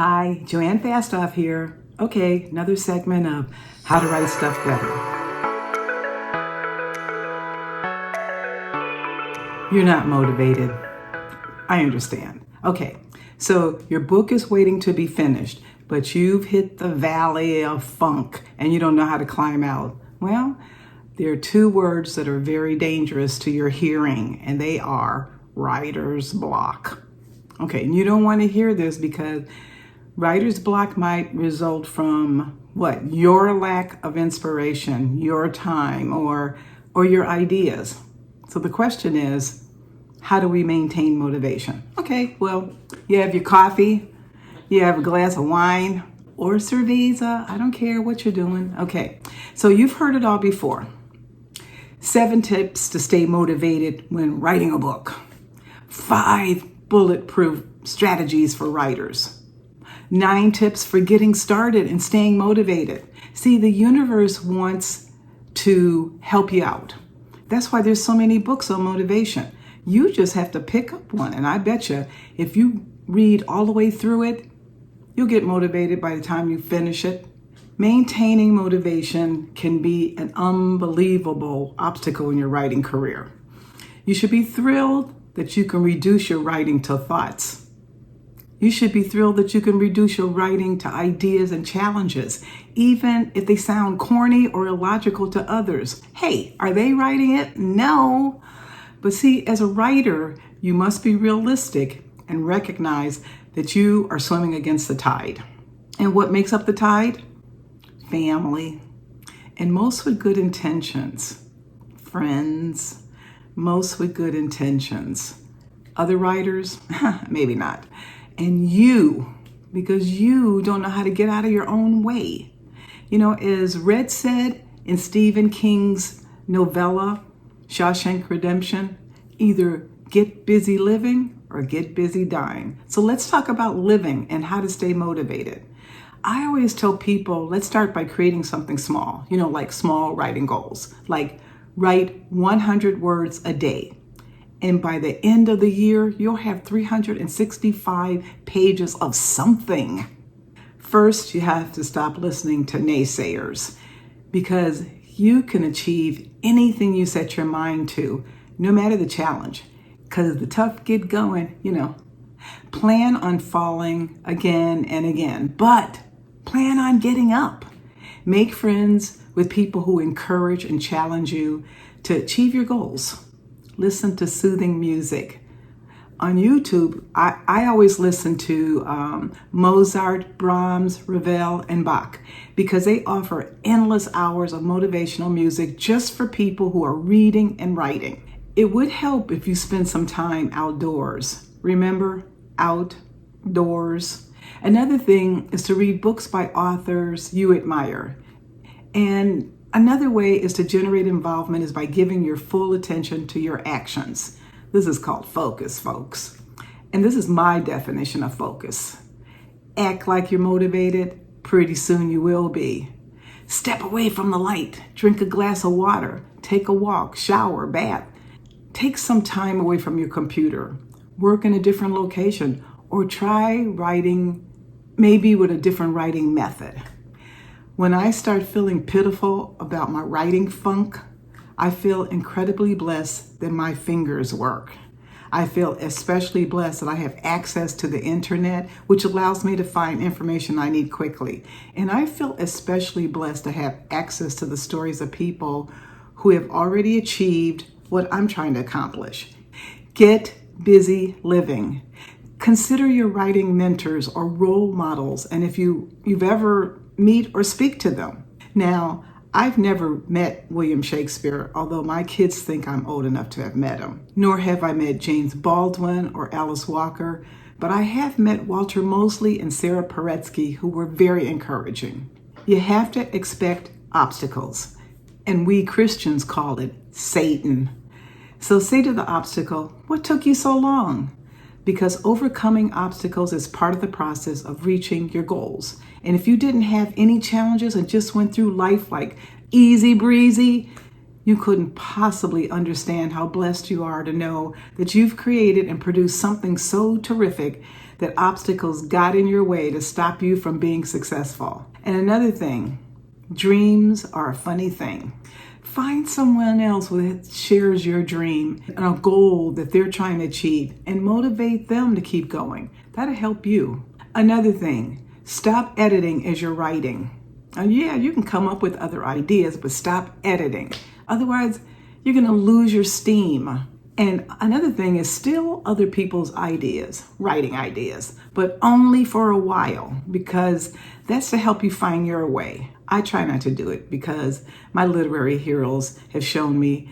Hi, JoAnn Fastoff here. Okay, another segment of how to write stuff better. You're not motivated. I understand. Okay, so your book is waiting to be finished, but you've hit the valley of funk and you don't know how to climb out. Well, there are two words that are very dangerous to your hearing, and they are writer's block. Okay, and you don't want to hear this because writer's block might result from what? Your lack of inspiration, your time, or your ideas. So the question is, how do we maintain motivation? Okay, well, you have your coffee, you have a glass of wine, or cerveza. I don't care what you're doing. Okay, so you've heard it all before. 7 tips to stay motivated when writing a book. 5 bulletproof strategies for writers. 9 tips for getting started and staying motivated. See, the universe wants to help you out. That's why there's so many books on motivation. You just have to pick up one. And I bet you, if you read all the way through it, you'll get motivated by the time you finish it. Maintaining motivation can be an unbelievable obstacle in your writing career. You should be thrilled that you can reduce your writing to thoughts. You should be thrilled that you can reduce your writing to ideas and challenges, even if they sound corny or illogical to others. Hey, are they writing it? No. But see, as a writer, you must be realistic and recognize that you are swimming against the tide. And what makes up the tide? Family. And most with good intentions. Friends. Most with good intentions. Other writers? Maybe not. And you, because you don't know how to get out of your own way. You know, as Red said in Stephen King's novella, Shawshank Redemption, either get busy living or get busy dying. So let's talk about living and how to stay motivated. I always tell people, let's start by creating something small, like small writing goals, like write 100 words a day. And by the end of the year, you'll have 365 pages of something. First, you have to stop listening to naysayers because you can achieve anything you set your mind to, no matter the challenge. Because the tough get going, Plan on falling again and again, but plan on getting up. Make friends with people who encourage and challenge you to achieve your goals. Listen to soothing music. On YouTube, I always listen to Mozart, Brahms, Ravel, and Bach because they offer endless hours of motivational music just for people who are reading and writing. It would help if you spend some time outdoors. Remember, outdoors. Another thing is to read books by authors you admire. And another way is to generate involvement is by giving your full attention to your actions. This is called focus, folks. And this is my definition of focus. Act like you're motivated, pretty soon you will be. Step away from the light, drink a glass of water, take a walk, shower, bath. Take some time away from your computer, work in a different location, or try writing maybe with a different writing method. When I start feeling pitiful about my writing funk, I feel incredibly blessed that my fingers work. I feel especially blessed that I have access to the internet, which allows me to find information I need quickly. And I feel especially blessed to have access to the stories of people who have already achieved what I'm trying to accomplish. Get busy living. Consider your writing mentors or role models, and if you've ever meet or speak to them. Now, I've never met William Shakespeare, although my kids think I'm old enough to have met him. Nor have I met James Baldwin or Alice Walker, but I have met Walter Mosley and Sarah Paretsky, who were very encouraging. You have to expect obstacles, and we Christians call it Satan. So say to the obstacle, what took you so long? Because overcoming obstacles is part of the process of reaching your goals. And if you didn't have any challenges and just went through life like easy breezy, you couldn't possibly understand how blessed you are to know that you've created and produced something so terrific that obstacles got in your way to stop you from being successful. And another thing, dreams are a funny thing. Find someone else who shares your dream and a goal that they're trying to achieve and motivate them to keep going. That'll help you. Another thing, stop editing as you're writing. And yeah, you can come up with other ideas, but stop editing. Otherwise, you're going to lose your steam. And another thing is steal other people's ideas, writing ideas, but only for a while, because that's to help you find your way. I try not to do it because my literary heroes have shown me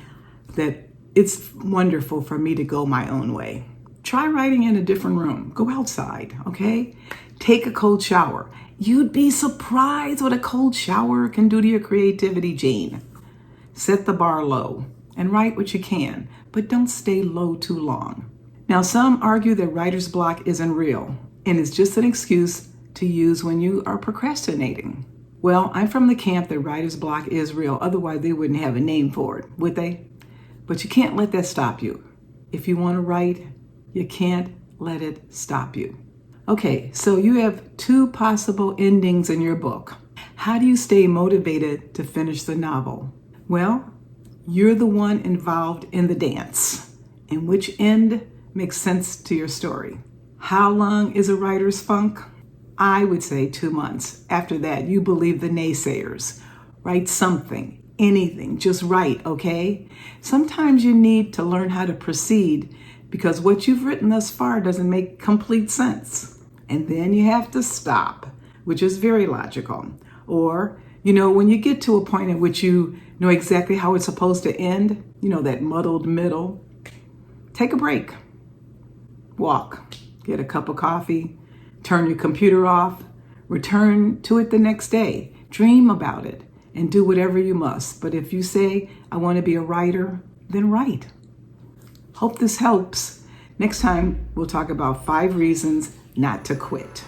that it's wonderful for me to go my own way. Try writing in a different room. Go outside, okay? Take a cold shower. You'd be surprised what a cold shower can do to your creativity, Jean. Set the bar low and write what you can, but don't stay low too long. Now, some argue that writer's block isn't real and is just an excuse to use when you are procrastinating. Well, I'm from the camp that writer's block is real. Otherwise, they wouldn't have a name for it, would they? But you can't let that stop you. If you want to write, you can't let it stop you. Okay, so you have two possible endings in your book. How do you stay motivated to finish the novel? Well, you're the one involved in the dance. And which end makes sense to your story? How long is a writer's funk? I would say 2 months. After that, you believe the naysayers. Write something, anything, just write, okay? Sometimes you need to learn how to proceed because what you've written thus far doesn't make complete sense. And then you have to stop, which is very logical. Or, when you get to a point in which you know exactly how it's supposed to end, that muddled middle, take a break. Walk, get a cup of coffee, turn your computer off, return to it the next day, dream about it, and do whatever you must. But if you say, I want to be a writer, then write. Hope this helps. Next time, we'll talk about 5 reasons not to quit.